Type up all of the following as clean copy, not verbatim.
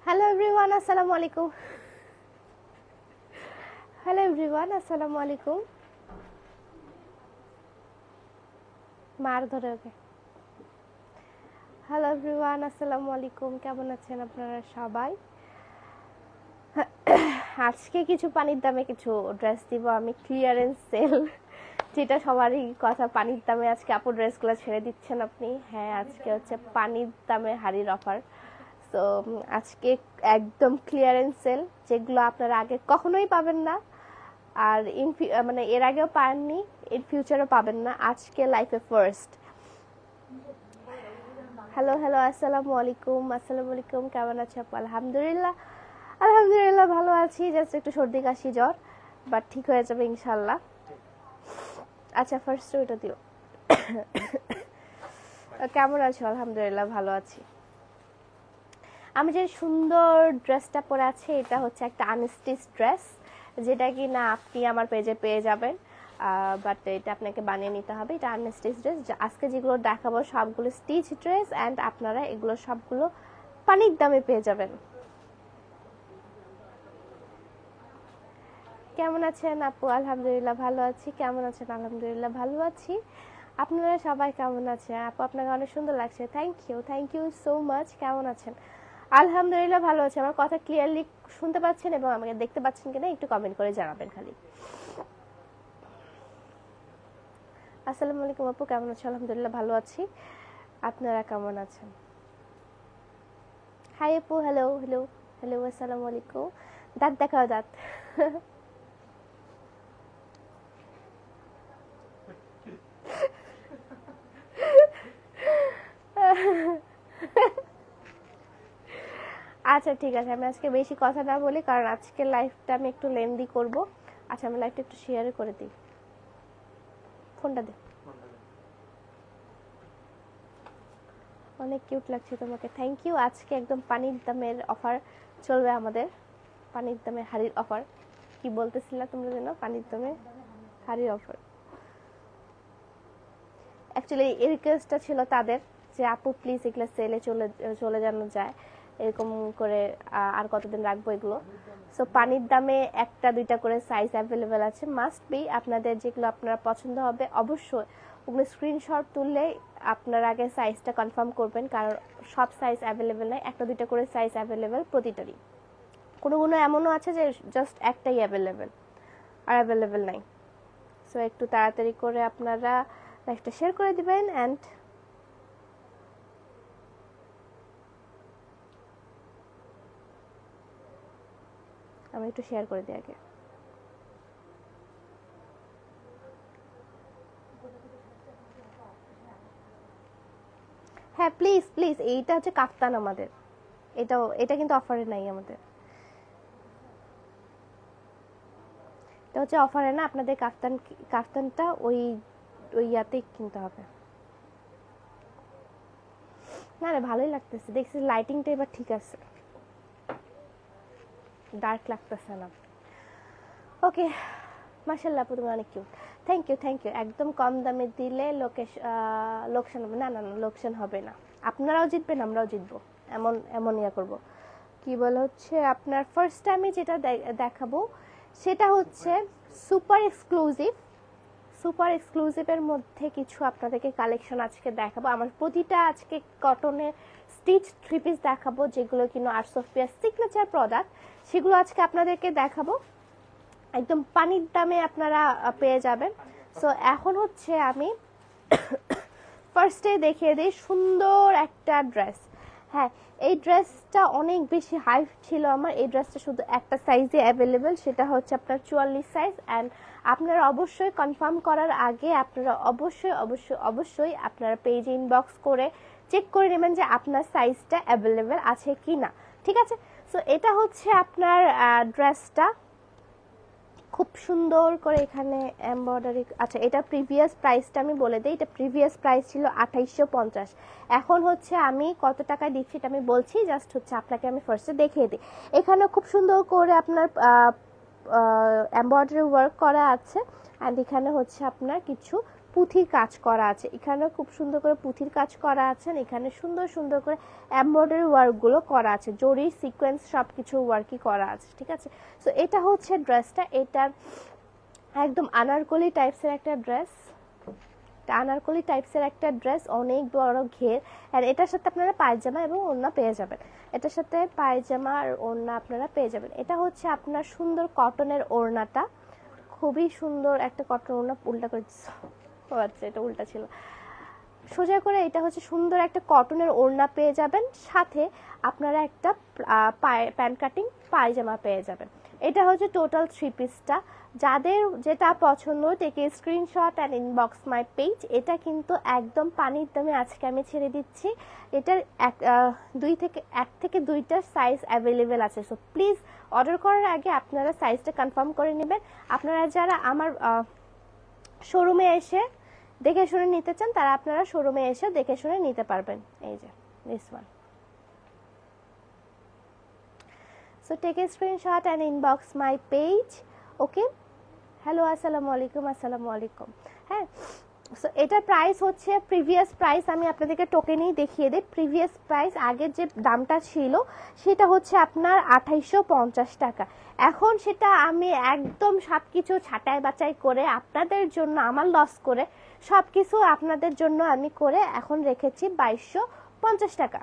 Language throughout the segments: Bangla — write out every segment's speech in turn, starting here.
Hello everyone, assalamu alaikum. Hello everyone, assalamu alaikum. মার ধরে ওকে। Hello everyone, assalamu alaikum. কেমন আছেন আপনারা সবাই? আজকে কিছু পানির দামে কিছু ড্রেস দিব আমি, ক্লিয়ারেন্স সেল, যেটা সবারই কথা, পানির দামে আজকে আপু ড্রেসগুলো ছেড়ে দিচ্ছেন আপনি। হ্যাঁ, আজকে হচ্ছে পানির দামে হাড়ির অফার। তো আজকে একদম ক্লিয়ারেন্স সেল, যেগুলো আপনারা আগে কখনোই পাবেন না, আর মানে এর আগেও পাননি, ইন ফিউচারও পাবেন না, আজকে লাইফে ফার্স্ট। হ্যালো হ্যালো, আসসালামু আলাইকুম। আসসালামু আলাইকুম, কেমন আছে আপু? আলহামদুলিল্লাহ, আলহামদুলিল্লাহ ভালো আছি। জাস্ট একটু সর্দি কাশি জ্বর, বাট ঠিক হয়ে যাবে ইনশাল্লাহ। আচ্ছা, ফার্স্ট ওইটা দিও। কেমন আছো? আলহামদুলিল্লাহ ভালো আছি। আমি যে সুন্দর ড্রেসটা পরে আছি, এটা হচ্ছে একটা আনস্টিচ ড্রেস, যেটা কি না আপনি আমার পেজে পেয়ে যাবেন, বাট এটা আপনাকে বানিয়ে নিতে হবে। এটা আনস্টিচ ড্রেস। আজকে যেগুলো দেখাবো সবগুলো স্টিচ ড্রেস, অ্যান্ড আপনারা এগুলো সবগুলো পানির দামে পেয়ে যাবেন। কেমন আছেন আপু? আলহামদুলিল্লাহ ভালো আছি। কেমন আছেন? আলহামদুলিল্লাহ ভালো আছি। আপনারা সবাই কেমন আছেন? আপু আপনাকে অনেক সুন্দর লাগছে, থ্যাংক ইউ সো মাচ। কেমন আছেন? আলহামদুলিল্লাহ ভালো আছে। আমার কথা ক্লিয়ারলি শুনতে পাচ্ছেন এবং আমাকে দেখতে পাচ্ছেন কিনা একটু কমেন্ট করে জানাবেন খালি। আসসালামু আলাইকুম আপু, কেমন আছেন? আলহামদুলিল্লাহ ভালো আছি। আপনারা কেমন আছেন? হাই আপু, হ্যালো হ্যালো হ্যালো, আসসালামু আলাইকুম। দাঁত দেখাও, দাঁত। আচ্ছা ঠিক আছে, আমি আজকে বেশি কথা না বলি, কারণ আজকে লাইভটা আমি একটু লেন্দি করব। আচ্ছা, আমি লাইভটা একটু শেয়ার করে দিই। ফোনটা দে। অনেক কিউট লাগছে তোমাকে, থ্যাংক ইউ। আজকে একদম পানির দামের অফার চলবে আমাদের, পানির দামে হাড়ির অফার। কি বলতেছিলা তোমরা যেন? পানির দামে হাড়ির অফার। অ্যাকচুয়ালি এই রিকোয়েস্টটা ছিল তাদের যে আপু প্লিজ এগুলো সেলে চলে যেন যায়, এরকম করে আর কতদিন রাখবো এগুলো। সো পানির দামে একটা দুইটা করে সাইজ অ্যাভেলেবেল আছে, মাস্ট বি। আপনাদের যেগুলো আপনারা পছন্দ হবে অবশ্যই ওগুলো স্ক্রিনশট তুললে আপনারা আগে সাইজটা কনফার্ম করবেন, কারণ সব সাইজ অ্যাভেলেবেল নয়, একটা দুইটা করে সাইজ অ্যাভেলেবেল প্রতিটারই। কোনো এমনও আছে যে জাস্ট একটাই অ্যাভেলেবেল, আর অ্যাভেলেবেল নাই। সো একটু তাড়াতাড়ি করে আপনারা লাইভটা শেয়ার করে দিবেন। অ্যান্ড আমি একটু শেয়ার করে দিই আগে। হ্যাঁ প্লিজ প্লিজ, এইটা হচ্ছে কাফতান আমাদের, এটা কিন্তু অফারে নাই আমাদের, এটা হচ্ছে অফারে না। আপনাদের কাফতানটা ওই ইয়াতেই কিনতে হবে। না রে, ভালোই লাগতেছে, দেখছি লাইটিংটা এবার ঠিক আছে, ডার্ক লাগতেছে না। ওকে, মাশাআল্লাহ আপু তুমি অনেক কিউট, থ্যাংক ইউ। একদম কম দামে দিলে লোকসান হবে না, লোকসান হবে না। আপনারাও জিতবেন, আমরাও জিতবো, এমন ইয়া করবো। কি বলে হচ্ছে আপনার ফার্স্ট টাইমে যেটা দেখাবো সেটা হচ্ছে সুপার এক্সক্লুসিভের মধ্যে কিছু আপনাদেরকে কালেকশন আজকে দেখাবো। আমার প্রতিটা আজকে কটনের স্টিচ থ্রি পিস দেখাবো, যেগুলো কিনা আর্ট সোফিয়ার সিগনেচার প্রোডাক্ট, সেগুলো আজকে আপনাদেরকে দেখাবো। একদম পানির দামে আপনারা পেয়ে যাবেন। সো এখন হচ্ছে আমি ফার্স্টে দেখিয়ে দিই সুন্দর একটা ড্রেস। হ্যাঁ, এই ড্রেসটা অনেক বেশি হাইপ ছিল আমার। এই ড্রেসটা শুধু একটা সাইজে অ্যাভেলেবেল, সেটা হচ্ছে আপনার 44 সাইজ। অ্যান্ড আপনারা অবশ্যই কনফার্ম করার আগে আপনারা অবশ্যই আপনারা পেজে ইনবক্স করে চেক করে নেবেন যে আপনার সাইজটা অ্যাভেলেবেল আছে কি না, ঠিক আছে? সো এটা হচ্ছে আপনার ড্রেসটা, খুব সুন্দর করে এখানে এমব্রয়ডারি। আচ্ছা, এটা প্রিভিয়াস প্রাইসটা আমি বলে দিই, এটা প্রিভিয়াস প্রাইস ছিল 2850, এখন হচ্ছে আমি কত টাকায় দিচ্ছি এটা আমি বলছি, জাস্ট হচ্ছে আপনাকে আমি ফার্স্টে দেখিয়ে দিই। এখানে খুব সুন্দর করে আপনার এমব্রয়ডারি ওয়ার্ক করা আছে, অ্যান্ড এখানে হচ্ছে আপনার কিছু পুঁথির কাজ করা আছে, এখানে খুব সুন্দর করে পুঁথির কাজ করা আছে, এখানে সুন্দর সুন্দর করে এমব্রয়ডারি ওয়ার্কগুলো করা আছে, জরি সিকোয়েন্স সব কিছু ওয়ার্কই করা আছে, ঠিক আছে। সো এটা হচ্ছে ড্রেসটা, এটা একদম আনারকলি টাইপসের একটা ড্রেস, আনারকলি টাইপসের একটা ড্রেস, অনেক বড় ঘের, আর এটার সাথে আপনারা পায়জামা এবং ওড়না পেয়ে যাবেন, এটার সাথে পায়জামা আর ওড়না আপনারা পেয়ে যাবেন। এটা হচ্ছে আপনার সুন্দর কটনের ওড়নাটা, খুবই সুন্দর একটা কটন ওড়না, উল্টা করে আচ্ছা এটা উল্টা ছিল, সোজা করে। এটা হচ্ছে সুন্দর একটা কটনের ওড়না পেয়ে যাবেন, সাথে আপনারা একটা প্যান্ট কাটিং পায়জামা পেয়ে যাবেন। এটা হচ্ছে টোটাল 3 পিসটা, যাদের যেটা পছন্দ টেকে screenshot and inbox my page. এটা কিন্তু একদম পানির দামে আজকে আমি ছেড়ে দিচ্ছি, এটার এক থেকে দুইটা সাইজ অ্যাভেলেবেল আছে। সো প্লিজ অর্ডার করার আগে আপনারা সাইজটা কনফার্ম করে নেবেন। আপনারা যারা আমার শোরুমে এসে দেখে শুনে নিতে চান তারা আপনারা শোরুমে এসে দেখে শুনে নিতে পারবেন। এই যে this one. So take a screenshot and inbox my page. Okay, hello আসসালামু আলাইকুম, আসসালামু আলাইকুম। হ্যাঁ, সো এটার প্রাইস হচ্ছে প্রিভিয়াস প্রাইস, আমি আপনাদেরকে টোকেনেই দেখিয়ে দিই। প্রিভিয়াস প্রাইস আগের যে দামটা ছিল সেটা হচ্ছে আপনার 2850 টাকা। এখন সেটা আমি একদম সব কিছু ছাঁটাই বাছাই করে আপনাদের জন্য, আমার লস করে সব কিছু আপনাদের জন্য আমি করে এখন রেখেছি 2250 টাকা,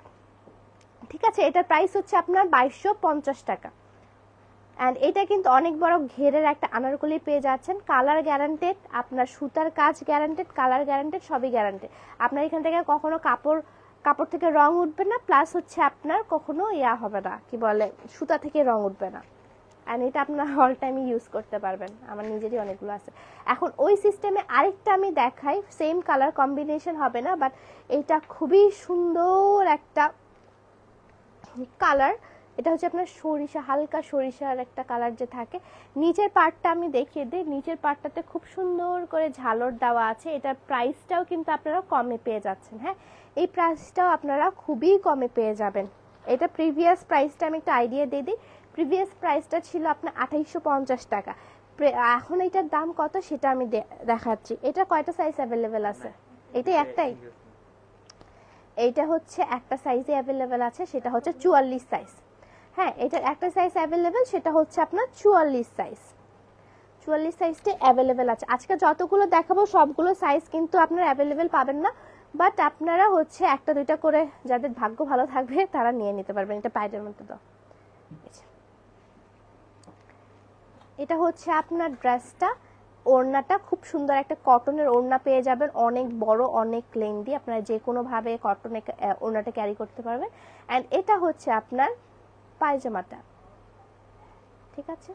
ঠিক আছে। এটার প্রাইস হচ্ছে আপনার 2250 টাকা। অ্যান্ড এটা কিন্তু অনেক বড় ঘেরের একটা আনারকলি পেয়ে যাচ্ছেন, কালার গ্যারান্টেড, আপনার সুতার কাজ গ্যারান্টেড, কালার গ্যারান্টেড, সবই গ্যারান্টেড। আপনার এখান থেকে কখনো কাপড় থেকে রং উঠবে না, প্লাস হচ্ছে আপনার কখনো হবে না, কি বলে, সুতা থেকে রং উঠবে না। অ্যান্ড এটা আপনার অল টাইম ইউজ করতে পারবেন, আমার নিজেরই অনেকগুলো আছে। এখন ওই সিস্টেমে আরেকটা আমি দেখাই, সেম কালার কম্বিনেশন হবে না, বাট এটা খুবই সুন্দর একটা কালার। এটা হচ্ছে আপনার সরিষা, হালকা সরিষার একটা কালার যে থাকে। নিচের পার্টটা আমি দেখিয়ে দিই, নিচের পার্টটাতে খুব সুন্দর করে ঝালর দেওয়া আছে। এটার প্রাইসটাও কিন্তু আপনারা কমে পেয়ে যাচ্ছেন। হ্যাঁ, এই প্রাইসটাও আপনারা খুবই কমে পেয়ে যাবেন। এটা প্রিভিয়াস প্রাইসটা আমি একটা আইডিয়া দিয়ে দিই, প্রিভিয়াস প্রাইসটা ছিল আপনার 2850 টাকা। এখন এটার দাম কত সেটা আমি দেখাচ্ছি। এটা কয়টা সাইজ অ্যাভেলেবেল আছে? এটা একটাই, এইটা হচ্ছে একটা সাইজে অ্যাভেলেবেল আছে, সেটা হচ্ছে 44 সাইজ। হ্যাঁ, এটার একটা সাইজ অ্যাভেলেবেল, সেটা হচ্ছে আপনার 44 সাইজ। 44 সাইজটা অ্যাভেলেবেল আছে। আজকে যতগুলো দেখাবো সবগুলো সাইজ কিন্তু আপনারা অ্যাভেলেবেল পাবেন না, বাট আপনারা হচ্ছে একটা দুইটা করে যাদের ভাগ্য ভালো থাকবে তারা নিয়ে নিতে পারবেন। এটা পায়ের মধ্যে দাও। এটা হচ্ছে আপনার ড্রেসটা, ওড়নাটা খুব সুন্দর একটা কটনের ওড়না পেয়ে যাবেন, অনেক বড়, অনেক লেন্দি, আপনারা যে কোনো ভাবে কটনে ওড়নাটা ক্যারি করতে পারবেন। অ্যান্ড এটা হচ্ছে আপনার পায়জামাটা, ঠিক আছে।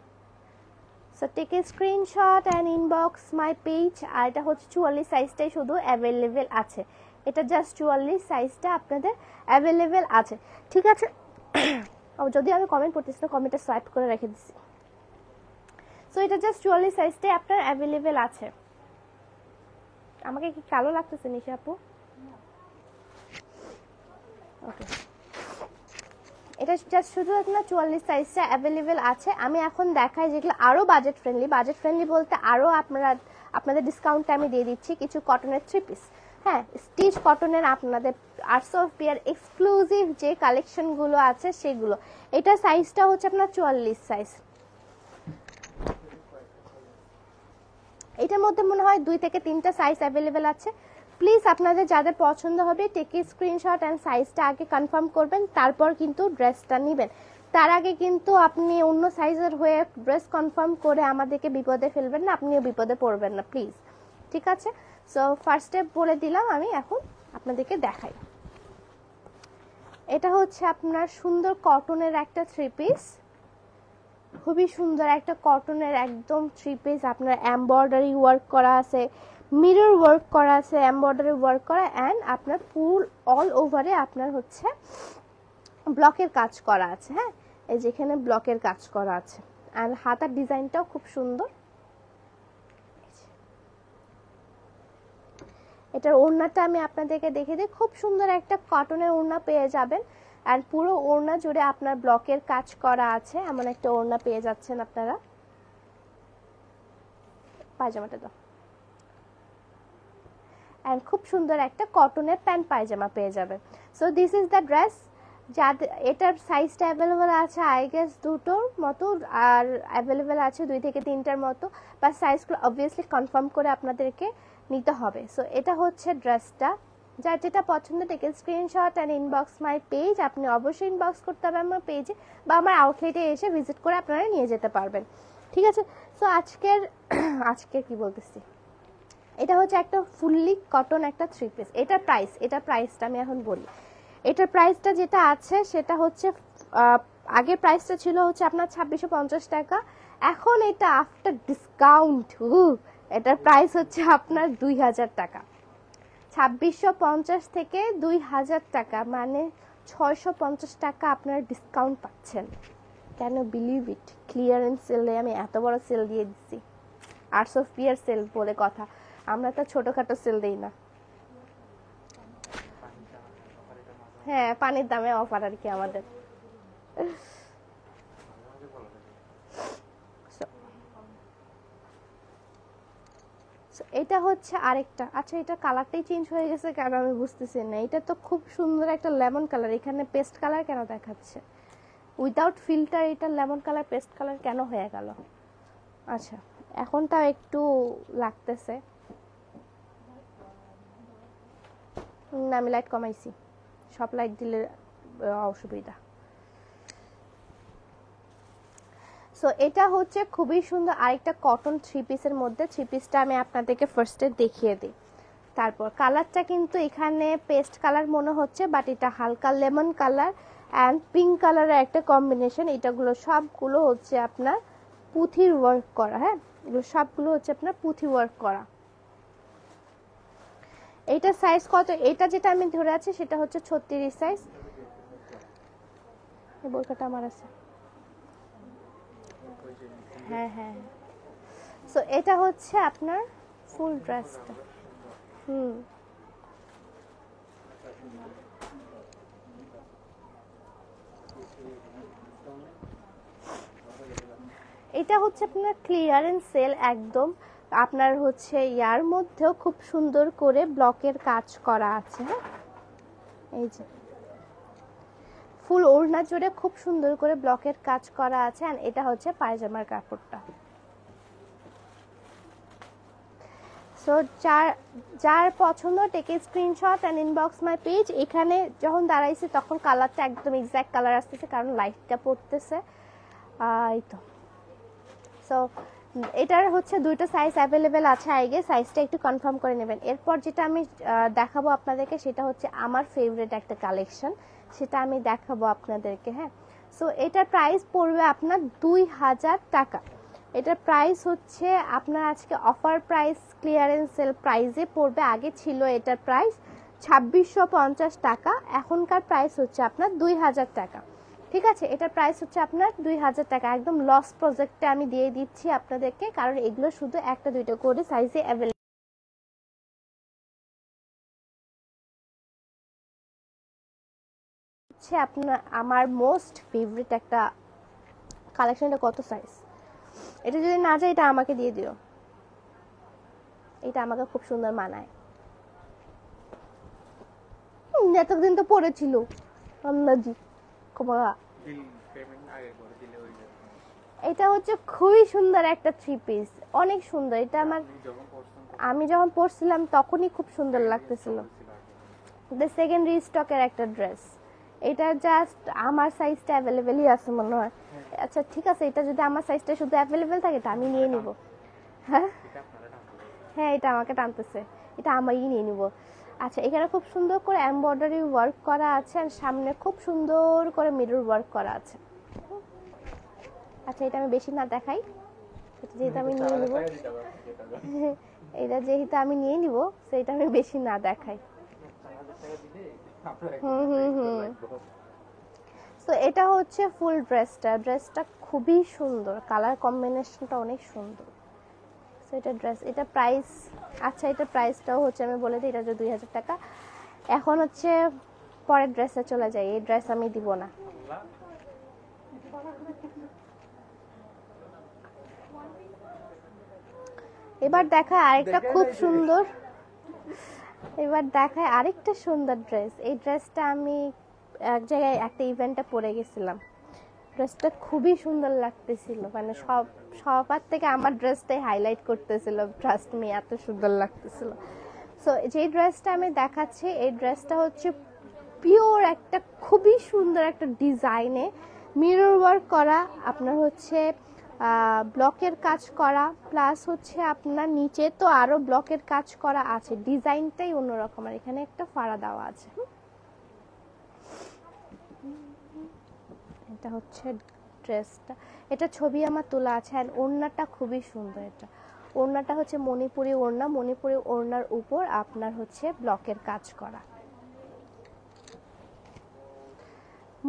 So take a screenshot and inbox my page. আর এটা হচ্ছে 44 সাইজটাই শুধু অ্যাভেলেবেল আছে, এটা জাস্ট 44 সাইজটা আপনাদের অ্যাভেলেবেল আছে, ঠিক আছে। যদি আমি কমেন্ট পড়তেছি না, কমেন্টটা সোয়াইপ করে রেখে দিচ্ছি। সো এটা জাস্ট 44 সাইজটাই আপনার অ্যাভেলেবেল আছে। আমাকে কি কালো লাগতেছে নিশা আপু? ওকে, এটা জাস্ট শুধু আপনার 44 সাইজটা অ্যাভেলেবেল আছে। আমি এখন দেখাই যেগুলো আরো বাজেট ফ্রেন্ডলি। বাজেট ফ্রেন্ডলি বলতে আরো আপনাদের ডিসকাউন্টটা আমি দিয়ে দিচ্ছি কিছু কটনের 3 পিস। হ্যাঁ, স্টিচ কটনের আপনাদের আর্টস অফ বিয়ার এক্সক্লুসিভ যে কালেকশনগুলো আছে সেগুলো। এটা সাইজটা হচ্ছে আপনার 44 সাইজ। এটার মধ্যে মনে হয় 2 থেকে 3টা সাইজ অ্যাভেলেবেল আছে। প্লিজ আপনাদের যাদের পছন্দ হবে টেক এ স্ক্রিনশট অ্যান্ড সাইজটা আগে কনফার্ম করবেন, তারপর কিন্তু ড্রেসটা নেবেন। তার আগে কিন্তু আপনি অন্য সাইজের হয়ে ড্রেস কনফার্ম করে আমাদেরকে বিপদে ফেলবেন না, আপনিও বিপদে পড়বেন না প্লিজ, ঠিক আছে। সো ফার্স্টে বলে দিলাম, আমি এখন আপনাদেরকে দেখাই। এটা হচ্ছে আপনার সুন্দর কটনের একটা 3 পিস, খুবই সুন্দর একটা কটনের একদম 3 পিস। আপনার এমব্রয়ডারি ওয়ার্ক করা আছে, মিরর ওয়ার্ক করা আছে, এমব্রয়ডারি ওয়ার্ক করা, অ্যান্ড আপনার ফুল অল ওভারে আপনার হচ্ছে ব্লকের কাজ করা আছে। হ্যাঁ, এই যেখানে ব্লকের কাজ করা আছে, আর হাতার ডিজাইনটাও খুব সুন্দর। এটার ওড়নাটা আমি আপনাদেরকে দেখে দিই, খুব সুন্দর একটা কটনের ওড়না পেয়ে যাবেন, আর পুরো ওড়না জুড়ে আপনার ব্লকের কাজ করা আছে, এমন একটা ওড়না পেয়ে যাচ্ছেন আপনারা। পায়জামাটা দাও। এন্ড খুব সুন্দর একটা কটনের প্যান্ট পায়জামা পেয়ে যাবেন। So this is the dress. যাদের এটার সাইজটা অ্যাভেলেবেল আছে আই গেস দুটোর মতো, আর অ্যাভেলেবেল আছে 2 থেকে 3টার মতো, বা সাইজগুলো অবভিয়াসলি কনফার্ম করে আপনাদেরকে নিতে হবে। সো এটা হচ্ছে ড্রেসটা। যার যেটা পছন্দ থেকে screenshot and inbox my page, আপনি অবশ্যই ইনবক্স করতে হবে আমার পেজে, বা আমার আউটলেটে এসে ভিজিট করে আপনারা নিয়ে যেতে পারবেন, ঠিক আছে। সো আজকের কি বলতেছি, এটা হচ্ছে একটা ফুললি কটন একটা 3 পিস। এটার প্রাইসটা আমি এখন বলি। এটার প্রাইসটা যেটা আছে সেটা হচ্ছে আগের প্রাইসটা ছিল হচ্ছে আপনার 2650 টাকা, এখন এটা আফটার ডিসকাউন্ট এটার প্রাইস হচ্ছে আপনার 2000 টাকা। 2650 থেকে 2000 টাকা, মানে 650 টাকা আপনার ডিসকাউন্ট পাচ্ছেন। কেন বিলিভ ইট, ক্লিয়ারেন্স সেলে আমি এত বড় সেল দিয়ে দিচ্ছি। আর্টস অফ পিয়ার সেল বলে কথা, আমরা তো ছোটখাটো সেল দেই না। হ্যাঁ, পানির দামে অফার আর কি আমাদের। এটা হচ্ছে আরেকটা, আচ্ছা এটা কালারটাই চেঞ্জ হয়ে গেছে কেন আমি বুঝতেছি না। এটা তো খুব সুন্দর একটা লেমন কালার, এখানে পেস্ট কালার কেন দেখাচ্ছে? উইদাউট ফিল্টার এটা লেমন কালার পেস্ট কালার কেন হয়ে গেল? আচ্ছা এখন তাও একটু লাগতেছে না, আমি লাইট কমাইছি, সব লাইট দিলে অসুবিধা। সো এটা হচ্ছে খুবই সুন্দর আরেকটা কটন 3 পিসের মধ্যে। 3 পিসটা আমি আপনাদেরকে ফার্স্টে দেখিয়ে দিই, তারপর কালারটা কিন্তু এখানে পেস্ট কালার মনে হচ্ছে, বাট এটা হালকা লেমন কালার অ্যান্ড পিঙ্ক কালারের একটা কম্বিনেশন। এটাগুলো সবগুলো হচ্ছে আপনার পুঁথির ওয়ার্ক করা, হ্যাঁ এগুলো সবগুলো হচ্ছে আপনার পুঁথি ওয়ার্ক করা। এইটা সাইজ কত? এটা যেটা আমি ধরে আছি সেটা হচ্ছে 36 সাইজ। এই বোরকাটা আমার আছে, হ্যাঁ হ্যাঁ। সো এটা হচ্ছে আপনার ফুল ড্রেসটা। এটা হচ্ছে আপনার ক্লিয়ারেন্স সেল একদম, আপনার হচ্ছে ইয়ার মধ্যেও খুব সুন্দর করে ব্লকের কাজ করা আছে, হ্যাঁ এই যে ফুল ওড়না জুড়ে খুব সুন্দর করে ব্লকের কাজ করা আছে। আর এটা হচ্ছে পায়জামার কাপড়টা। সো যার পছন্দ টেকে screenshot and inbox my page. এখানে যখন দাঁড়াইছি তখন কালারটা একদম এক্স্যাক্ট কালার আসতেছে, কারণ লাইটটা পড়তেছে। এই তো সো এটার হচ্ছে 2টা সাইজ অ্যাভেলেবেল আছে, আগে সাইজটা একটু কনফার্ম করে নেবেন। এরপর যেটা আমি দেখাবো আপনাদেরকে সেটা হচ্ছে আমার ফেভারিট একটা কালেকশন, সেটা আমি দেখাবো আপনাদেরকে, হ্যাঁ। সো এটার প্রাইস পড়বে আপনার 2000 টাকা। এটার প্রাইস হচ্ছে আপনার আজকে অফার প্রাইস, ক্লিয়ারেন্স সেল প্রাইসে পড়বে। আগে ছিল এটার প্রাইস 2650 টাকা, এখনকার প্রাইস হচ্ছে আপনার 2000 টাকা, ঠিক আছে। এটার প্রাইস হচ্ছে আপনার 2000 টাকা। একদম লস প্রজেক্টে আমি দিয়ে দিচ্ছি আপনাদেরকে, কারণ এগুলো শুধু 1-2টা করে সাইজে অ্যাভেলেবল। হচ্ছে আপনার আমার মোস্ট ফেভারিট একটা কালেকশন। এটা কত সাইজ? এটা যদি না যায় এটা আমাকে দিয়ে দিও, এটা আমাকে খুব সুন্দর মানায়। এতদিন তো পড়েছিল আল্লাহজি কমা। এটা হচ্ছে খুবই সুন্দর একটা 3 পিস, অনেক সুন্দর। এটা আমি যখন পরছিলাম তখনই খুব সুন্দর লাগতেছিল। দ্য সেকেন্ড রিস্টকের একটা ড্রেস। এটা জাস্ট আমার সাইজটা অ্যাভেলেবেলই আছে মনে হয়। আচ্ছা ঠিক আছে, এটা যদি আমার সাইজটা শুধু অ্যাভেলেবেল থাকে এটা আমি নিয়ে নিব। হ্যাঁ হ্যাঁ, এটা আমাকে টানতেছে, এটা আমি নিয়ে নিব। আচ্ছা এখানে খুব সুন্দর করে এমব্রয়ডারি ওয়ার্ক করা আছে, আর সামনে খুব সুন্দর করে মিরর ওয়ার্ক করা আছে। আচ্ছা এটা আমি বেশি না দেখাই, যেহেতু আমি নিয়ে নিব, এটা যেহেতু আমি নিয়ে নিব সেটা আমি বেশি না দেখাই। তো তো এটা হচ্ছে ফুল ড্রেসটা খুবই সুন্দর, কালার কম্বিনেশনটা অনেক সুন্দর। তো এটা ড্রেস, এটা প্রাইস, আচ্ছা এটা প্রাইসটাও হচ্ছে আমি বলে দিই, এটা যে 2000 টাকা। এখন হচ্ছে পরের ড্রেসে চলে যাই, এই ড্রেস আমি দিব না। এবার দেখায় আরেকটা খুব সুন্দর, এবার দেখায় আরেকটা সুন্দর ড্রেস। এই ড্রেসটা আমি এক জায়গায় একটা ইভেন্টে পরে গেছিলাম, ড্রেসটা খুবই সুন্দর লাগতেছিল, মানে সবার থেকে আমার ড্রেসটাই হাইলাইট করতেছিল, ট্রাস্ট মি, এত সুন্দর লাগতেছিল। সো যে ড্রেসটা আমি দেখাচ্ছি, এই ড্রেসটা হচ্ছে পিওর একটা খুবই সুন্দর একটা ডিজাইনে মিরর ওয়ার্ক করা, আপনার হচ্ছে ব্লকের কাজ করা, প্লাস হচ্ছে আপনার নিচে তো আরো ব্লকের কাজ করা আছে, ডিজাইনটাই অন্যরকম। আর এখানে একটা ফাড়া দেওয়া আছে। এটা হচ্ছে ড্রেসটা, এটা ছবি আমার তোলা আছে। আর ওড়নাটা খুবই সুন্দর, এটা ওড়নাটা হচ্ছে মণিপুরি ওড়না, মণিপুরি ওড়নার উপর আপনার হচ্ছে ব্লকের কাজ করা,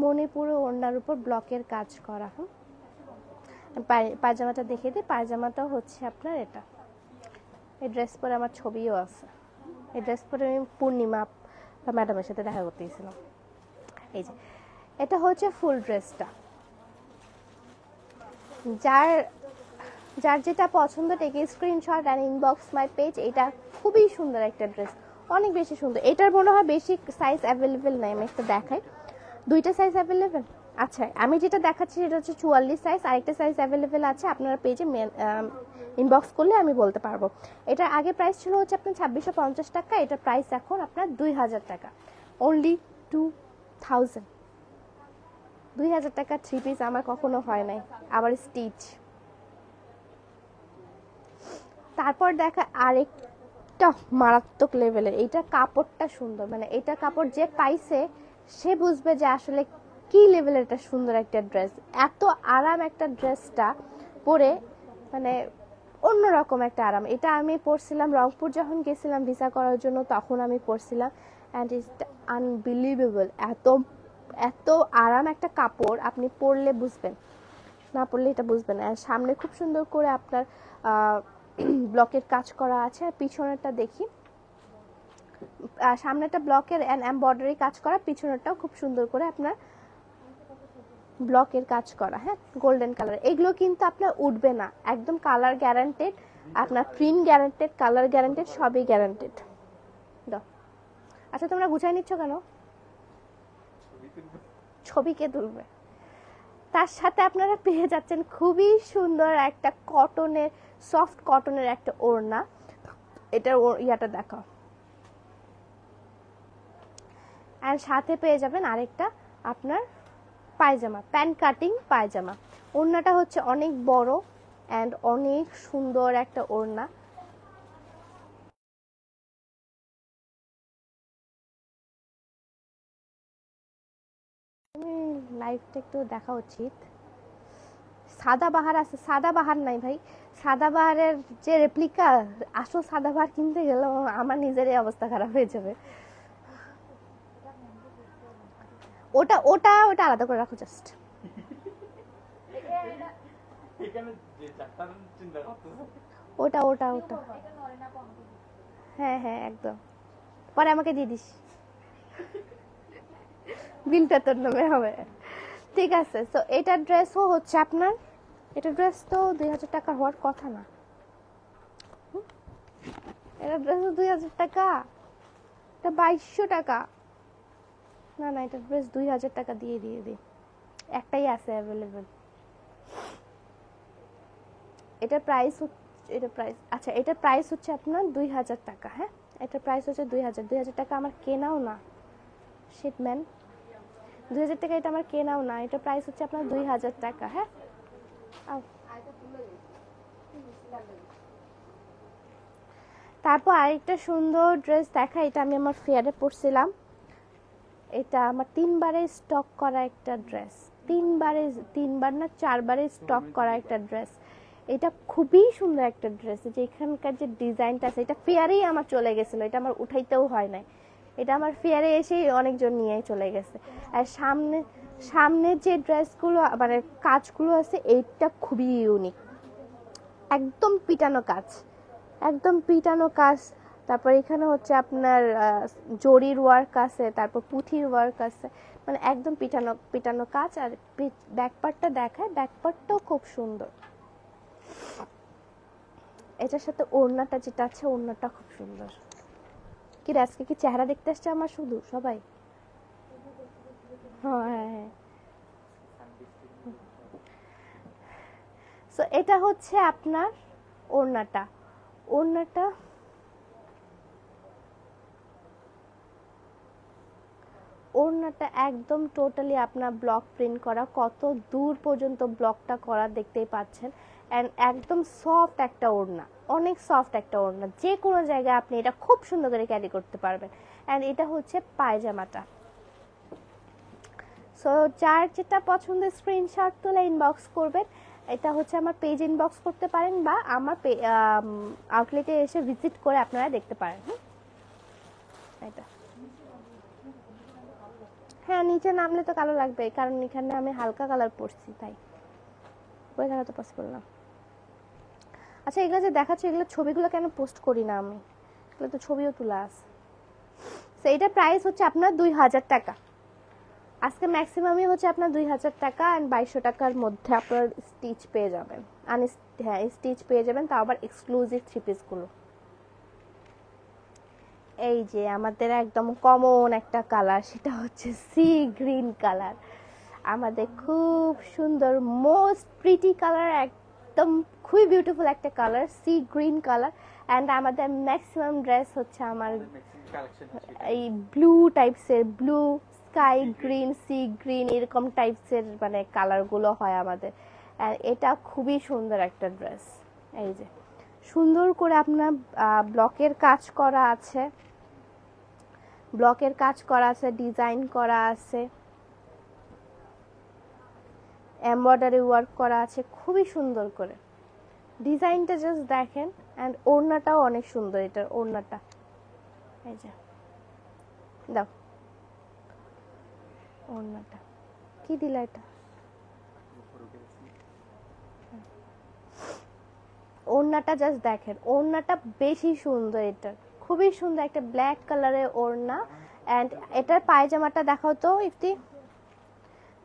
মণিপুরি ওড়নার উপর ব্লকের কাজ করা। পায়জামাটা দেখিয়ে দিই, পায়জামাটাও হচ্ছে আপনার এটা। এই ড্রেস পরে আমার ছবিও আছে, এই ড্রেস পরে আমি পূর্ণিমা ম্যাডামের সাথে দেখা করতে গেছিলাম। এই যে এটা হচ্ছে ফুল ড্রেসটা, যার যার যেটা পছন্দ টেকে screenshot and inbox my page. এটা খুবই সুন্দর একটা ড্রেস, অনেক বেশি সুন্দর। এটার মনে হয় বেশি সাইজ অ্যাভেলেবেল নাই, আমি একটা দেখাই, দুইটা সাইজ অ্যাভেলেবেল। আচ্ছা আমি যেটা দেখাচ্ছি সেটা হচ্ছে 44 সাইজ, আরেকটা সাইজ অ্যাভেলেবেল আছে, আপনারা পেজে ইনবক্স করলে আমি বলতে পারবো। এটার আগে প্রাইস ছিল হচ্ছে আপনার 2650 টাকা, এটার প্রাইস এখন আপনার 2000 টাকা, অনলি 2000 টাকা 3 পিস আমার কখনো হয় নাই, আবার স্টিচ। তারপর দেখা আরেকটা মারাত্মক লেভেলের, এইটা কাপড়টা সুন্দর, মানে এটা কাপড় যে পাইছে সে বুঝবে যে আসলে কি লেভেলের একটা সুন্দর একটা ড্রেস, এত আরাম একটা ড্রেসটা পরে, মানে অন্যরকম একটা আরাম। এটা আমি পরছিলাম রংপুর যখন গেছিলাম ভিসা করার জন্য, তখন আমি পরছিলাম, অ্যান্ড ইটস আনবিলিভেবল, এত এত আরাম একটা কাপড়, আপনি পরলে বুঝবেন, না পরলে এটা বুঝবেন না। সামনে খুব সুন্দর করে আপনার ব্লকের কাজ করা আছে, আর পিছনেরটা দেখি, সামনেটা ব্লকের এমব্রয়ডারি কাজ করা, পিছনেরটাও খুব সুন্দর করে আপনার ব্লকের কাজ করা, হ্যাঁ গোল্ডেন কালার। এগুলো কিন্তু আপনার উঠবে না, একদম কালার গ্যারান্টেড, আপনার প্রিন্ট গ্যারান্টেড, কালার গ্যারান্টেড, সবই গ্যারান্টেড। আচ্ছা তোমরা গুছাই নিচ্ছ কেন? ছবি কে তুলবে? তার সাথে আপনারা পেয়ে যাচ্ছেন খুবই সুন্দর একটা কটনের, সফট কটনের একটা ওড়না। এটার ইয়াটা দেখাও, আর সাথে পেয়ে যাবেন আরেকটা আপনার পায়জামা, প্যান্ট কাটিং পায়জামা। ওড়নাটা হচ্ছে অনেক বড় অ্যান্ড অনেক সুন্দর একটা ওড়না। লাইভটা একটু দেখা উচিত। সাদাবাহার আছে, সাদাবাহার নাই ভাই, সাদাবাহারের যে রেপ্লিকা, আসল সাদাবাহার কিনতে গেলে আমার নিজেরই অবস্থা খারাপ হয়ে যাবে। ওটা ওটা ওটা আলাদা করে রাখো জাস্ট। ওটা ওটা ওটা হ্যাঁ হ্যাঁ একদম, পরে আমাকে দিয়ে দিস, বিলটা তোর নামে হবে। ঠিক আছে, তো এটা ড্রেসও হচ্ছে আপনার, এটা ড্রেস তো 2000 টাকা হওয়ার কথা না, এটা ড্রেস 2000 টাকা, এটা 2200 টাকা, না না এটা ড্রেস 2000 টাকা দিয়ে দিই, একটাই আছে অ্যাভেলেবেল। এটার প্রাইস, এটা প্রাইস, আচ্ছা এটার প্রাইস হচ্ছে আপনার 2000 টাকা, হ্যাঁ এটার প্রাইস হচ্ছে 2000 টাকা, আমার কেনাও না শিটম্যান, 2000 টাকা এটা আমার কেনাও না, এটা প্রাইস হচ্ছে আপনার 2000 টাকা। হ্যাঁ তারপর আরেকটা সুন্দর ড্রেস দেখা, এটা আমি আমার ফেয়ারে পরছিলাম, এটা আমার 3 বারে স্টক করা একটা ড্রেস, 3বার না 4বারে স্টক করা একটা ড্রেস। এটা খুবই সুন্দর একটা ড্রেস, যে এখানকার যে ডিজাইনটা আছে, এটা ফেয়ারেই আমার চলে গেছিলো, এটা আমার উঠাইতেও হয় নাই, এটা আমার ফেয়ারে এসেই অনেকজন নিয়ে চলে গেছে। আর সামনের যে ড্রেসগুলো মানে কাজগুলো আছে এইটা খুবই ইউনিক, একদম পিটানো কাজ, একদম পিটানো কাজ। তারপর এখানে হচ্ছে আপনার জরির ওয়ার্ক আছে, তারপর পুঁথির ওয়ার্ক আছে, মানে একদম পিটানো পিটানো কাজ। আর ব্যাকপার্টটা দেখায়, ব্যাকপার্টটাও খুব সুন্দর। এটার সাথে ওড়নাটা যেটা আছে, ওড়নাটা খুব সুন্দর। কি রে আজকে কি চেহারা দেখতে আসছে আমার শুধু সবাই? হ্যাঁ হ্যাঁ। সো এটা হচ্ছে আপনার ওড়নাটা, ওড়নাটা ওড়নাটা একদম টোটালি আপনার ব্লক প্রিন্ট করা, কত দূর পর্যন্ত ব্লকটা করা দেখতেই পাচ্ছেন। অ্যান্ড একদম সফট একটা ওড়না, অনেক সফট একটা ওড়না, যে কোনো জায়গায় আপনি এটা খুব সুন্দর করে ক্যারি করতে পারবেন। অ্যান্ড এটা হচ্ছে পায়জামাটা। সো যার যেটা পছন্দ স্ক্রিনশট তুলে ইনবক্স করবেন। এটা হচ্ছে আমার পেজ ইনবক্স করতে পারেন বা আমার আউটলেটে এসে ভিজিট করে আপনারা দেখতে পারেন। এটা হ্যাঁ, নিচে নামলে তো কালো লাগবে, কারণ এখানে আমি হালকা কালার পরছি তাই ওই কালারটা পসিবল না। আচ্ছা, এগুলো যে দেখাচ্ছে এগুলো ছবিগুলো কেন পোস্ট করি না আমি? এগুলো তো ছবিও তোলা আছে। সো এটা প্রাইস হচ্ছে আপনার 2000 টাকা। আজকে ম্যাক্সিমামই হচ্ছে আপনার 2000 টাকা অ্যান্ড 2200 টাকার মধ্যে আপনার স্টিচ পেয়ে যাবেন। হ্যাঁ, স্টিচ পেয়ে যাবেন, তাও আবার এক্সক্লুসিভ থ্রি পিসগুলো। এই যে আমাদের একদম কমন একটা কালার, সেটা হচ্ছে সি গ্রিন কালার। আমাদের খুব সুন্দর মোস্ট প্রিটি কালার, একদম খুবই বিউটিফুল একটা colour, sea green colour. And আমাদের ম্যাক্সিমাম ড্রেস হচ্ছে আমার এই ব্লু টাইপসের, blue sky green, sea green, এরকম টাইপসের মানে কালারগুলো হয় আমাদের। এটা খুবই সুন্দর একটা ড্রেস। এই যে সুন্দর করে আপনার ব্লকের কাজ করা আছে, ব্লকের কাজ করা আছে, ডিজাইন করা আছে, এমব্রয়ডারি ওয়ার্ক করা আছে খুবই সুন্দর করে। ডিজাইনটা জাস্ট দেখেন। অ্যান্ড ওড়নাটাও অনেক সুন্দর, এটার ওড়নাটা এই যে দাও, ওড়নাটা কি দিলা এটা? ওড়নাটা জাস্ট দেখেন, ওড়নাটা বেশি সুন্দর, এটা খুবই সুন্দর একটা ব্ল্যাক কালারের ওড়না। অ্যান্ড এটার পায়জামাটা দেখাও তো ইফতি।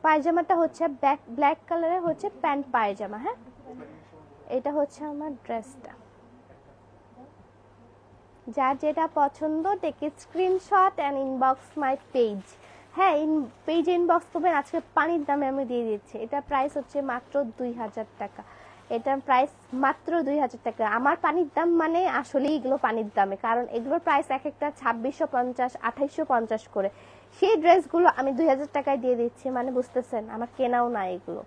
পায়জামাটা হচ্ছে ব্ল্যাক কালারের, হচ্ছে প্যান্ট পায়জামা। হ্যাঁ, এটা হচ্ছে আমার ড্রেসটা। যার যেটা পছন্দ take screenshot and inbox my page. হ্যাঁ, পেজ ইনবক্স করবেন, আজকে পানির দামে আমি দিয়ে দিচ্ছি। এটা প্রাইস হচ্ছে মাত্র 2000 টাকা। এটার প্রাইস মাত্র 2000 টাকা। আমার পানির দাম মানে আসলে এগুলো পানির দামে, কারণ এগুলোর প্রাইস এক একটা 2650 2850 করে। সেই ড্রেসগুলো আমি 2000 টাকায় দিয়ে দিচ্ছি, মানে বুঝতেছেন আমার কেনাও না এগুলো,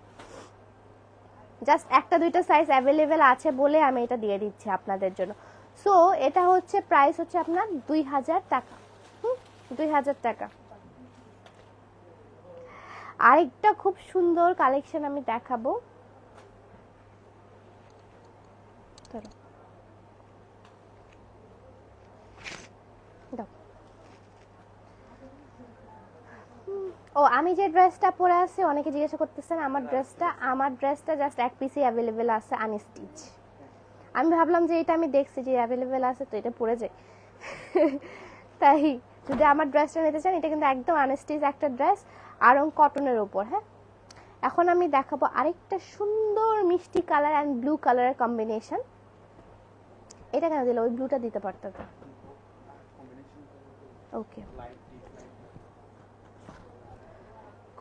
জাস্ট একটা দুইটা সাইজ অ্যাভেলেবেল আছে বলে আমি এটা দিয়ে দিচ্ছি আপনাদের জন্য। সো এটা হচ্ছে প্রাইস হচ্ছে আপনার 2000 টাকা। 2000 টাকা। আরেকটা খুব সুন্দর কালেকশন আমি দেখাবো। ও, আমি যে ড্রেসটা পরে আছি অনেকে জিজ্ঞাসা করতেছেন আমার ড্রেসটা জাস্ট এক পিসই অ্যাভেলেবেল আছে আনস্টিচ। আমি ভাবলাম যে এটা আমি দেখছি যে অ্যাভেলেবেল আছে তো এটা পরে যাই। তাই যদি আমার ড্রেসটা নিতে চান, এটা কিন্তু একদম আনস্টিচ একটা ড্রেস, আরং কটনের উপর। হ্যাঁ, এখন আমি দেখাবো আরেকটা সুন্দর মিষ্টি কালার অ্যান্ড ব্লু কালারের কম্বিনেশন। এটা কেন দিল? ওই ব্লুটা দিতে পারতো তো। ওকে,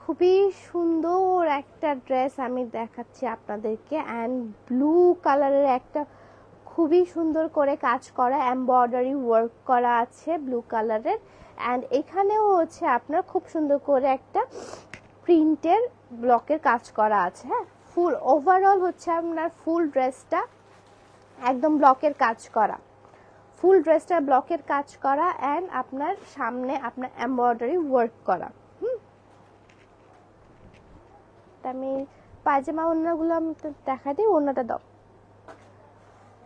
খুবই সুন্দর একটা ড্রেস আমি দেখাচ্ছি আপনাদেরকে। অ্যান্ড ব্লু কালারের একটা খুবই সুন্দর করে কাজ করা এমব্রয়ডারি ওয়ার্ক করা আছে ব্লু কালারের। অ্যান্ড এখানেও হচ্ছে আপনার খুব সুন্দর করে একটা প্রিন্টের ব্লকের কাজ করা আছে। হ্যাঁ, ফুল ওভারঅল হচ্ছে আপনার ফুল ড্রেসটা একদম ব্লকের কাজ করা, ফুল ড্রেসটা ব্লকের কাজ করা। অ্যান্ড আপনার সামনে আপনার এমব্রয়ডারি ওয়ার্ক করা। আমি পায়জামা ওড়নাগুলো আমি দেখা দিই। ওড়নাটা দাও।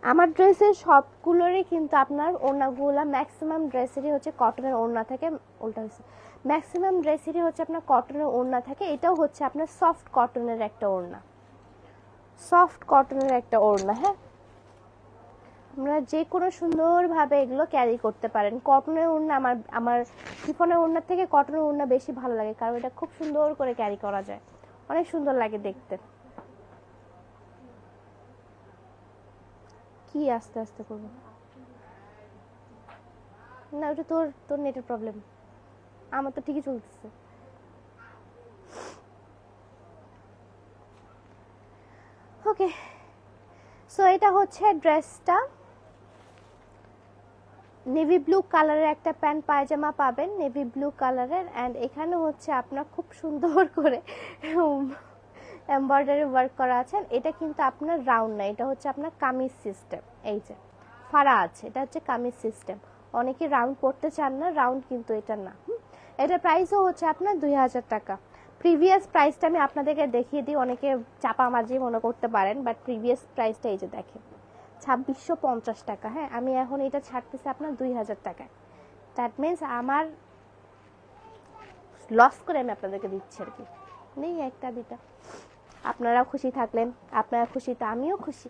আমার ড্রেসের সবগুলোরই কিন্তু আপনার ওড়নাগুলো ম্যাক্সিমাম ড্রেসেরই হচ্ছে কটনের ওড়না থেকে, উল্টা হয়েছে, ম্যাক্সিমাম ড্রেসেরই হচ্ছে আপনার কটনের ওড়না থাকে, এটাও হচ্ছে আপনার সফট কটনের একটা ওড়না, সফট কটনের একটা ওড়না। হ্যাঁ, আপনারা যে কোনো সুন্দরভাবে এগুলো ক্যারি করতে পারেন। কটনের ওড়না আমার শিফনের ওড়নার থেকে কটনের ওড়না বেশি ভালো লাগে, কারণ এটা খুব সুন্দর করে ক্যারি করা যায়, অনেক সুন্দর লাগে দেখতে। কি আস্তে আস্তে করবো না, ওটা তোর তোর নেটের প্রবলেম, আমার তো ঠিকই চলতেছে। ওকে, সো এটা হচ্ছে ড্রেসটা, নেভি ব্লু কালারের একটা প্যান্ট পায়জামা পাবেন, নেভি ব্লু কালারের। অ্যান্ড এখানে হচ্ছে আপনার খুব সুন্দর করে এমব্রয়ডারি ওয়ার্ক করা আছে। এটা কিন্তু আপনার রাউন্ড না, এটা হচ্ছে আপনার কামিজ সিস্টেম, এই যে ফাড়া আছে, এটা হচ্ছে কামিজ সিস্টেম। অনেকে রাউন্ড পড়তে চান না, রাউন্ড কিন্তু এটা না। এটার প্রাইসও হচ্ছে আপনার 2000 টাকা। প্রিভিয়াস প্রাইসটা আমি আপনাদেরকে দেখিয়ে দিই, অনেকে চাপামাজি মনে করতে পারেন, বাট প্রিভিয়াস প্রাইসটা এই যে দেখেন 2650 টাকা। হ্যাঁ, আমি এখন এটা ছাড়তেছি আপনার 2000 টাকায়। দ্যাট মিনস আমার লস করে আমি আপনাদেরকে দিচ্ছি আর কি, নেই একটা দুইটা। আপনারাও খুশি থাকলেন, আপনারা খুশি তো আমিও খুশি।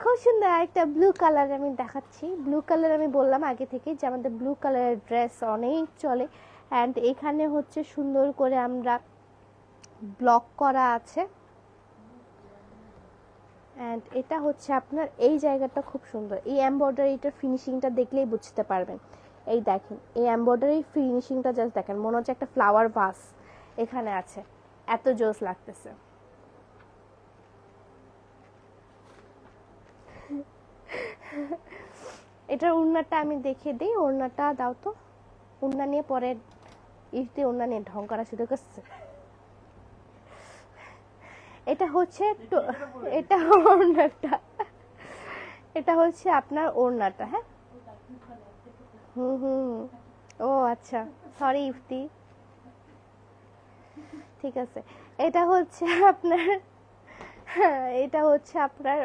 খুব সুন্দর একটা ব্লু কালার আমি দেখাচ্ছি। ব্লু কালার আমি বললাম আগে থেকে যে আমাদের ব্লু কালারের ড্রেস অনেক চলে। অ্যান্ড এখানে হচ্ছে সুন্দর করে আমরা ব্লক করা আছে। অ্যান্ড এটা হচ্ছে আপনার এই জায়গাটা খুব সুন্দর, এই এমব্রয়ডারিটার ফিনিশিংটা দেখলেই বুঝতে পারবেন। এই দেখেন এই এমব্রয়ডারি ফিনিশিংটা জাস্ট দেখেন, মনে হচ্ছে একটা ফ্লাওয়ার ভাস এখানে আছে, এত জোস লাগতেছে। এটার ওড়নাটা আমি দেখিয়ে দিই, ওড়নাটা দাও তো। ওড়না নিয়ে পরে ইফতি ওড়না নিয়ে ঢং করা শুরু করছে। এটা হচ্ছে এটা ওড়নাটা, এটা হচ্ছে আপনার ওড়নাটা। হ্যাঁ, হুম, ও আচ্ছা, সরি ইফতি, ঠিক আছে। এটা হচ্ছে আপনার এটা হচ্ছে আপনার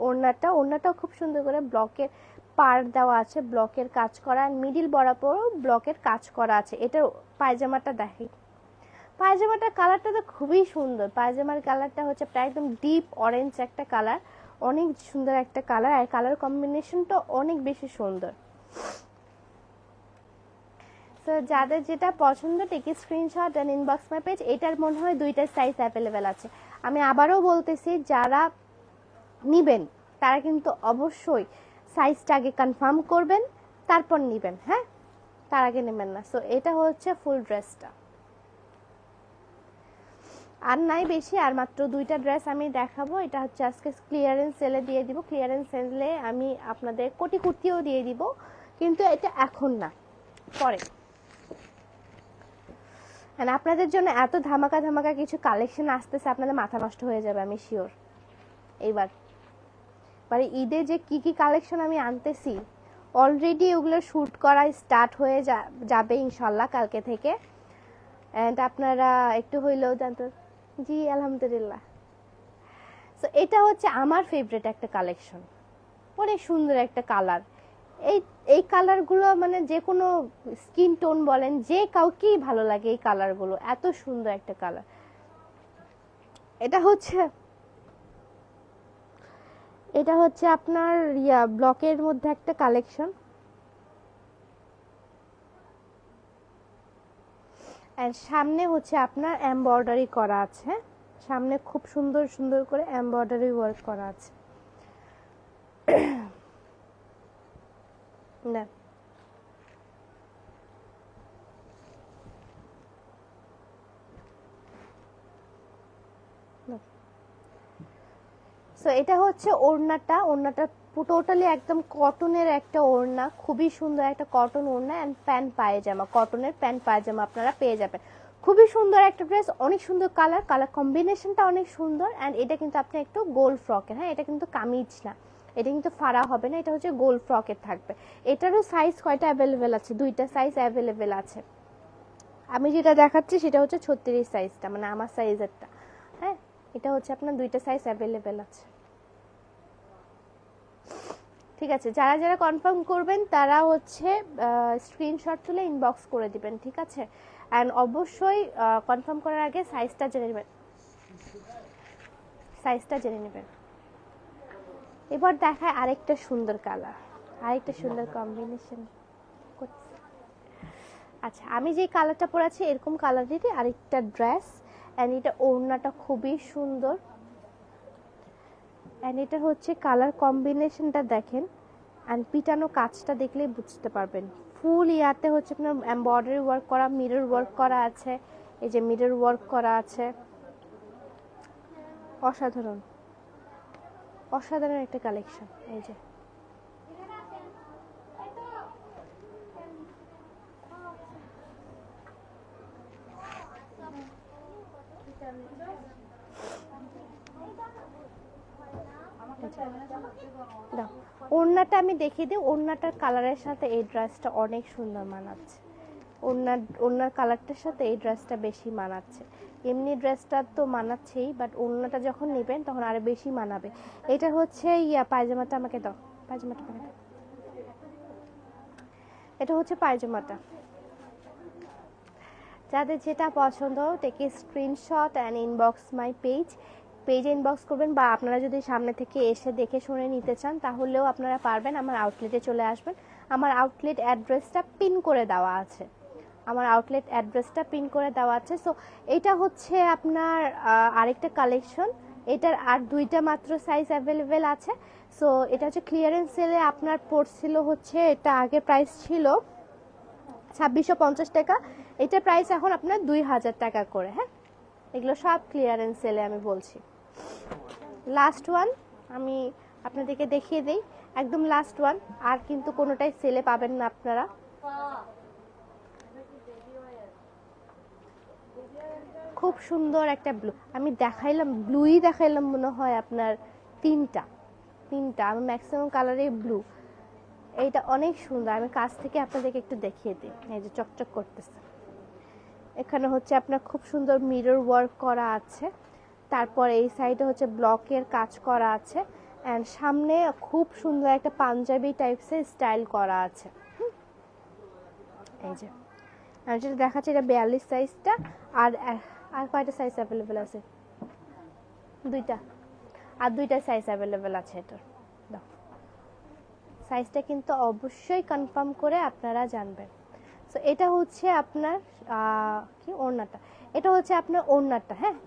ওড়নাটা। ওড়নাটাও খুব সুন্দর করে ব্লকের পার দেওয়া আছে, ব্লকের কাজ করা, মিডিল বরাবর ব্লকের কাজ করা আছে। এটা পায়জামাটা দেখি, পায়জামাটার কালারটা তো খুবই সুন্দর। পায়জামার কালারটা হচ্ছে প্রায় একদম ডিপ অরেঞ্জ একটা কালার, অনেক সুন্দর একটা কালার, আর কালার কম্বিনেশনটা অনেক বেশি সুন্দর। তো যাদের যেটা পছন্দ take screenshot and inbox my page. এটার মনে হয় 2টা সাইজ অ্যাভেলেবেল আছে। আমি আবারও বলতেছি, যারা নিবেন তারা কিন্তু অবশ্যই সাইজটা আগে কনফার্ম করবেন, তারপর নিবেন। হ্যাঁ, তার আগে নেবেন না। সো এটা হচ্ছে ফুল ড্রেসটা, আর নাই বেশি, আর মাত্র 2টা ড্রেস আমি দেখাবো। এটা হচ্ছে আজকে ক্লিয়ারেন্স সেলে দিয়ে দিব, ক্লিয়ারেন্স সেলে আমি আপনাদের কোটি কুর্তিও দিয়ে দিব, কিন্তু এটা এখন না, পরে। আপনাদের জন্য এত ধামাকা ধামাকা কিছু কালেকশন আসতেছে, আপনাদের মাথা নষ্ট হয়ে যাবে, আমি শিওর। এইবার মানে ঈদে যে কি কি কালেকশন আমি আনতেছি, অলরেডি ওগুলো শুট করা স্টার্ট হয়ে যাবে ইনশাল্লাহ কালকে থেকে। এন্ড আপনারা একটু হইলেও জানতো। জি আলহামদুলিল্লাহ। সো এটা হচ্ছে আমার ফেভারিট একটা কালেকশন, অনেক সুন্দর একটা কালার। এই কালারগুলো মানে যে কোনো স্কিন টোন বলেন, যে কাউকেই ভালো লাগে এই কালারগুলো, এত সুন্দর একটা কালার। এটা হচ্ছে আপনার ব্লকের মধ্যে একটা কালেকশন। এন্ড সামনে হচ্ছে আপনার এমব্রয়ডারি করা আছে, সামনে খুব সুন্দর সুন্দর করে এমব্রয়ডারি ওয়ার্ক করা আছে। না সো এটা হচ্ছে ওড়নাটা। ওড়নাটা টোটালি একদম কটনের একটা ওড়না, খুবই সুন্দর একটা কটন ওড়না। এন্ড প্যান্ট পায়জামা, কটনের প্যান্ট পায়জামা আপনারা পেয়ে যাবেন। খুবই সুন্দর একটা ড্রেস, অনেক সুন্দর কালার, কালার কম্বিনেশনটা অনেক সুন্দর। এন্ড এটা কিন্তু আপনি একটু গোল ফ্রকের, হ্যাঁ এটা কিন্তু কামিজ না, এটা কিন্তু ফাড়া হবে না, এটা হচ্ছে গোল ফ্রকের থাকবে। এটারও সাইজ কয়টা অ্যাভেলেবেল আছে? 2টা সাইজ অ্যাভেলেবেল আছে। আমি যেটা দেখাচ্ছি সেটা হচ্ছে 36 সাইজটা, মানে আমার সাইজেরটা। হ্যাঁ, এটা হচ্ছে আপনার 2টা সাইজ অ্যাভেলেবেল আছে। ঠিক আছে, যারা যারা কনফার্ম করবেন তারা হচ্ছে স্ক্রিনশট তুলে ইনবক্স করে দিবেন, ঠিক আছে। অ্যান্ড অবশ্যই কনফার্ম করার আগে সাইজটা জেনে নেবেন, সাইজটা জেনে নেবেন। এবার দেখায় আরেকটা সুন্দর কালার, আরেকটা সুন্দর কম্বিনেশন। আচ্ছা, আমি যে কালারটা পরেছি এরকম কালারেরই আরেকটা ড্রেস, অ্যান্ড এটা ওড়নাটা খুবই সুন্দর, অ্যান্ড এটা হচ্ছে কালার কম্বিনেশনটা দেখেন, অ্যান্ড পিটানো কাজটা দেখলেই বুঝতে পারবেন। ফুল ইয়াতে হচ্ছে আপনার এমব্রয়ডারি ওয়ার্ক করা, মিরর ওয়ার্ক করা আছে, এই যে মিরর ওয়ার্ক করা আছে, অসাধারণ অসাধারণ একটা কালেকশন। এই যে ওড়নাটা আমি দেখিয়ে দিই, ওড়নাটার কালারের সাথে এই ড্রেসটা অনেক সুন্দর মানাচ্ছে, ওড়নার কালারটার সাথে এই ড্রেসটা বেশি মানাচ্ছে। এমনি ড্রেসটা তো মানাচ্ছেই, বাট ওড়নাটা যখন নেবেন তখন আরো বেশি মানাবে। এটা হচ্ছে পায়জামাটা আমাকে দাও, পায়জামাটা আমাকে দাও। এটা হচ্ছে পায়জামাটা। যাদের যেটা পছন্দ take a screenshot and inbox my পেজে ইনবক্স করবেন, বা আপনারা যদি সামনে থেকে এসে দেখে শুনে নিতে চান তাহলেও আপনারা পারবেন। আমার আউটলেটে চলে আসবেন, আমার আউটলেট অ্যাড্রেসটা পিন করে দেওয়া আছে, আমার আউটলেট অ্যাড্রেসটা পিন করে দেওয়া আছে। সো এটা হচ্ছে আপনার আরেকটা কালেকশন, এটার আর দুইটা মাত্র সাইজ অ্যাভেলেবেল আছে। সো এটা হচ্ছে ক্লিয়ারেন্স সেলে আপনার পড়ছিল হচ্ছে, এটা আগে প্রাইস ছিল 2650 টাকা, এটার প্রাইস এখন আপনার 2000 টাকা করে। হ্যাঁ, এগুলো সব ক্লিয়ারেন্স সেলে আমি বলছি। লাস্ট ওয়ান আমি আপনাদেরকে দেখিয়ে দেই, একদম লাস্ট ওয়ান, আর কিন্তু কোনোটাই সেলে পাবেন না আপনারা। খুব সুন্দর একটা ব্লু, আমি দেখাইলাম ব্লুই দেখাইলাম মনে হয় আপনার তিনটা, আমি ম্যাক্সিমাম কালারে ব্লু। এইটা অনেক সুন্দর, আমি কাছ থেকে আপনাদেরকে একটু দেখিয়ে দিই। এই যে চকচক করতেছে, এখানে হচ্ছে আপনার খুব সুন্দর মিরর ওয়ার্ক করা আছে, তারপর এই সাইডে হচ্ছে ব্লকের কাজ করা আছে, অ্যান্ড সামনে খুব সুন্দর একটা পাঞ্জাবি টাইপসের স্টাইল করা আছে। এই যে আমি যেটা দেখাচ্ছি এটা 42 সাইজটা, আর কয়টা সাইজ অ্যাভেলেবেল আছে? দুইটা, আর দুইটা সাইজ অ্যাভেলেবেল আছে এটার। দাও, সাইজটা কিন্তু অবশ্যই কনফার্ম করে আপনারা জানবেন। সো এটা হচ্ছে আপনার কি ওড়নাটা, এটা হচ্ছে আপনার ওড়নাটা। হ্যাঁ,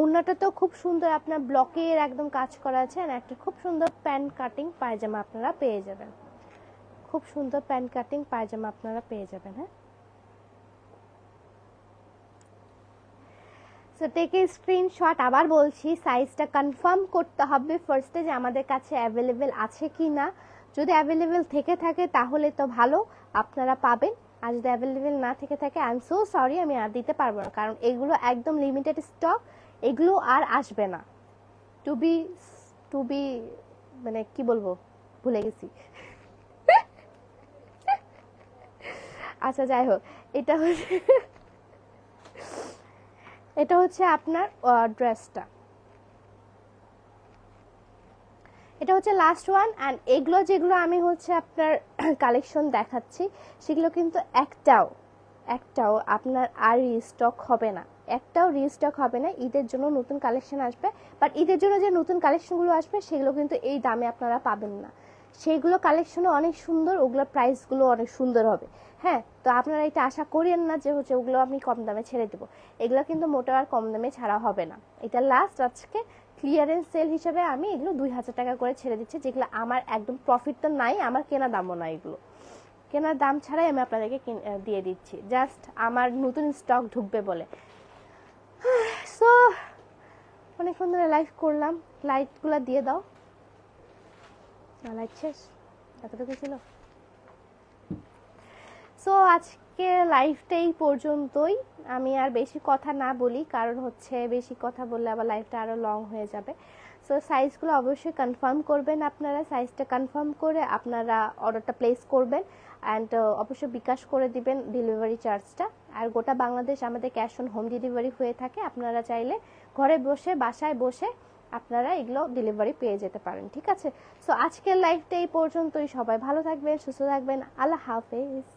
ওড়নাটা তো খুব সুন্দর, আপনার ব্লকের একদম কাজ করা আছে, আর একটা খুব সুন্দর প্যান্ট কাটিং পায়জামা আপনারা পেয়ে যাবেন, খুব সুন্দর প্যান্ট কাটিং পায়জামা আপনারা পেয়ে যাবেন। হ্যাঁ, সো টেক এ স্ক্রিনশট। আবার বলছি, সাইজটা কনফার্ম করতে হবে ফার্স্টে যে আমাদের কাছে অ্যাভেলেবেল আছে কি না। যদি অ্যাভেলেবেল থেকে থাকে তাহলে তো ভালো, আপনারা পাবেন, আর যদি অ্যাভেলেবেল না থেকে থাকে আই এম সো সরি, আমি আর দিতে পারবো না, কারণ এগুলো একদম লিমিটেড স্টক, এগুলো আর আসবে না। টু বি মানে কি বলবো, ভুলে গেছি। আচ্ছা যাই হোক, এটা হচ্ছে আপনার ড্রেসটা, এটা হচ্ছে লাস্ট ওয়ান। অ্যান্ড এগুলো যেগুলো আমি হচ্ছে আপনার কালেকশন দেখাচ্ছি সেগুলো কিন্তু একটাও আপনার আর রিস্টক হবে না, একটাও রিস্টক হবে না। ঈদের জন্য নতুন কালেকশন আসবে, বাট ঈদের জন্য যে নতুন কালেকশনগুলো আসবে সেগুলো কিন্তু এই দামে আপনারা পাবেন না। সেইগুলো কালেকশনও অনেক সুন্দর, ওগুলোর প্রাইসগুলো অনেক সুন্দর হবে। হ্যাঁ, তো আপনারা এটা আশা করেন না যে হচ্ছে ওগুলো আমি কম দামে ছেড়ে দেবো, এগুলো কিন্তু মোটেও আর কম দামে ছাড়া হবে না। এটা লাস্ট আজকে ক্লিয়ারেন্স সেল হিসেবে আমি এগুলো 2000 টাকা করে ছেড়ে দিচ্ছি, যেগুলো আমার একদম প্রফিট তো নাই, আমার কেনা দামও নাই, এগুলো কেনার দাম ছাড়াই আমি আপনাদেরকে দিয়ে দিচ্ছি, জাস্ট আমার নতুন স্টক ঢুকবে বলে। সো অনেকক্ষণ ধরে লাইভ করলাম, লাইটগুলো দিয়ে দাও, লাইট শেষ, এতটুকু ছিল। সো আজকে লাইভটা এই পর্যন্তই, আমি আর বেশি কথা না বলি, কারণ হচ্ছে বেশি কথা বললে আবার লাইভটা আরও লং হয়ে যাবে। সো সাইজগুলো অবশ্যই কনফার্ম করবেন, আপনারা সাইজটা কনফার্ম করে আপনারা অর্ডারটা প্লেস করবেন, অ্যান্ড অবশ্যই বিকাশ করে দিবেন ডেলিভারি চার্জটা। আর গোটা বাংলাদেশ আমাদের ক্যাশ অন হোম ডেলিভারি হয়ে থাকে, আপনারা চাইলে ঘরে বসে বাসায় বসে আপনারা এগুলো ডেলিভারি পেয়ে যেতে পারেন। ঠিক আছে, সো আজকের লাইভটা এই পর্যন্তই, সবাই ভালো থাকবেন, সুস্থ থাকবেন, আল্লাহ হাফেজ।